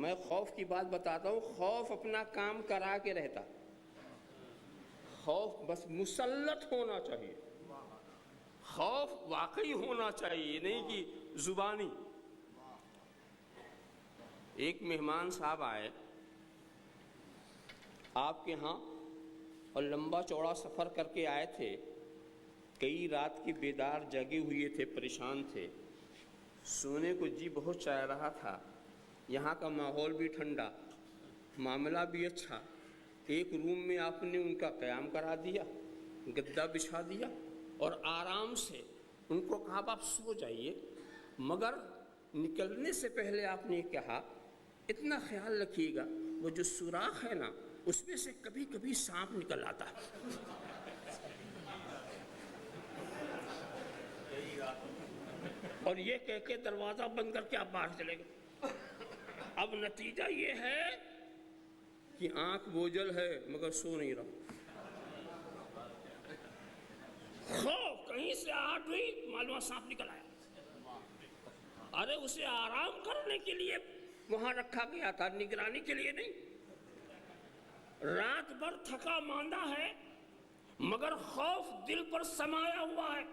میں خوف کی بات بتاتا ہوں، خوف اپنا کام کرا کے رہتا، خوف بس مسلط ہونا چاہیے، خوف واقعی ہونا چاہیے، نہیں کہ زبانی۔ ایک مہمان صاحب آئے آپ کے ہاں اور لمبا چوڑا سفر کر کے آئے تھے، کئی رات کی بیدار جگے ہوئے تھے، پریشان تھے، سونے کو جی بہت چاہ رہا تھا، یہاں کا ماحول بھی ٹھنڈا، معاملہ بھی اچھا، ایک روم میں آپ نے ان کا قیام کرا دیا، گدا بچھا دیا اور آرام سے ان کو کہا آپ سو جائیے، مگر نکلنے سے پہلے آپ نے کہا اتنا خیال رکھیے گا وہ جو سوراخ ہے نا اس میں سے کبھی کبھی سانپ نکل آتا ہے۔ اور یہ کہہ کے دروازہ بند کر کے آپ باہر چلے گئے۔ اب نتیجہ یہ ہے کہ آنکھ بوجھل ہے مگر سو نہیں رہا، خوف کہیں سے آہٹ ہوئی معلوم سانپ نکل آیا۔ ارے اسے آرام کرنے کے لیے وہاں رکھا گیا تھا، نگرانی کے لیے نہیں۔ رات بھر تھکا ماندہ ہے مگر خوف دل پر سمایا ہوا ہے،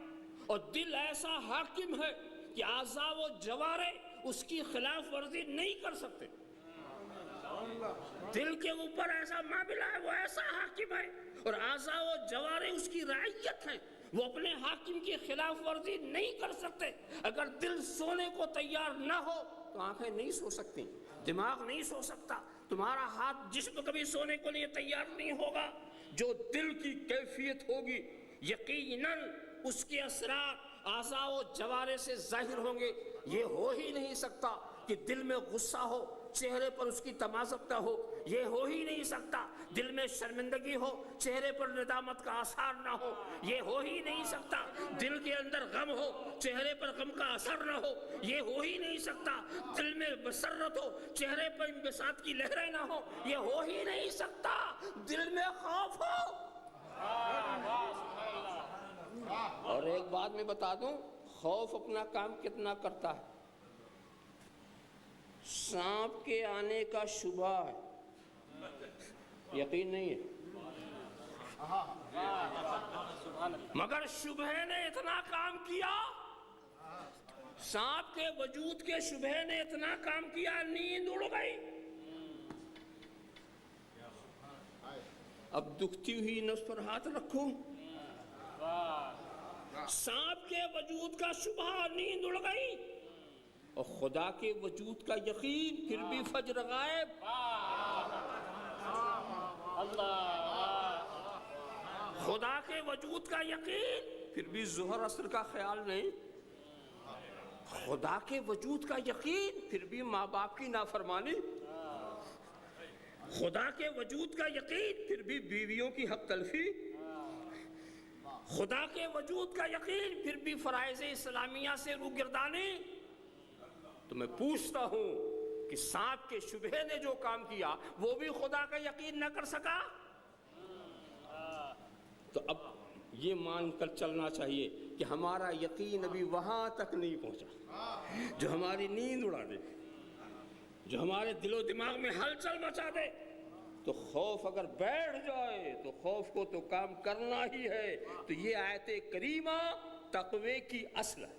اور دل ایسا حاکم ہے کہ اعضاء و جوارے اس کی خلاف ورزی نہیں کر سکتے۔ دل کے اوپر ایسا معاملہ ہے، وہ ایسا حاکم ہے اور اعضاء و جوارے اس کی رعیت ہیں، وہ اپنے حاکم کی خلاف ورزی نہیں کر سکتے۔ اگر دل سونے کو تیار نہ ہو تو آنکھیں نہیں سو سکتی، دماغ نہیں سو سکتا، تمہارا ہاتھ جسم کبھی سونے کے لیے تیار نہیں ہوگا۔ جو دل کی کیفیت ہوگی یقیناً اس کے اثرات اعضاء و جوارے سے ظاہر ہوں گے۔ یہ ہو ہی نہیں سکتا کہ دل میں غصہ ہو چہرے پر اس کی تمازت نہ ہو، یہ ہو ہی نہیں سکتا دل میں شرمندگی ہو چہرے پر ندامت کا آثار نہ ہو، یہ ہو ہی نہیں سکتا دل کے اندر غم ہو چہرے پر غم کا اثر نہ ہو، یہ ہو ہی نہیں سکتا دل میں مسرت ہو چہرے پر انبساط کی لہریں نہ ہو، یہ ہو ہی نہیں سکتا دل میں خوف ہو۔ اور ایک بات میں بتا دوں، خوف اپنا کام کتنا کرتا ہے۔ سانپ کے آنے کا شبہ ہے، یقین نہیں ہے، مگر شبہ نے اتنا کام کیا، سانپ کے وجود کے شبہ نے اتنا کام کیا، نیند اڑ گئی۔ اب دکھتی ہوئی نفس پر ہاتھ رکھو، سانپ کے وجود کا شبہ، نیند اڑ گئی، اور خدا کے وجود کا یقین، پھر بھی فجر غائب۔ خدا کے وجود کا یقین، پھر بھی ظہر عصر کا خیال نہیں۔ خدا کے وجود کا یقین، پھر بھی ماں باپ کی نافرمانی۔ خدا کے وجود کا یقین، پھر بھی بیویوں کی حق تلفی۔ خدا کے وجود کا یقین، پھر بھی فرائض اسلامیہ سے روگردانی۔ تو میں پوچھتا ہوں کہ سانپ کے شبہ نے جو کام کیا وہ بھی خدا کا یقین نہ کر سکا؟ تو اب یہ مان کر چلنا چاہیے کہ ہمارا یقین ابھی وہاں تک نہیں پہنچا جو ہماری نیند اڑا دے، جو ہمارے دل و دماغ میں ہلچل مچا دے۔ تو خوف اگر بیٹھ جائے تو خوف کو تو کام کرنا ہی ہے۔ تو یہ آیت کریمہ تقوی کی اصل ہے۔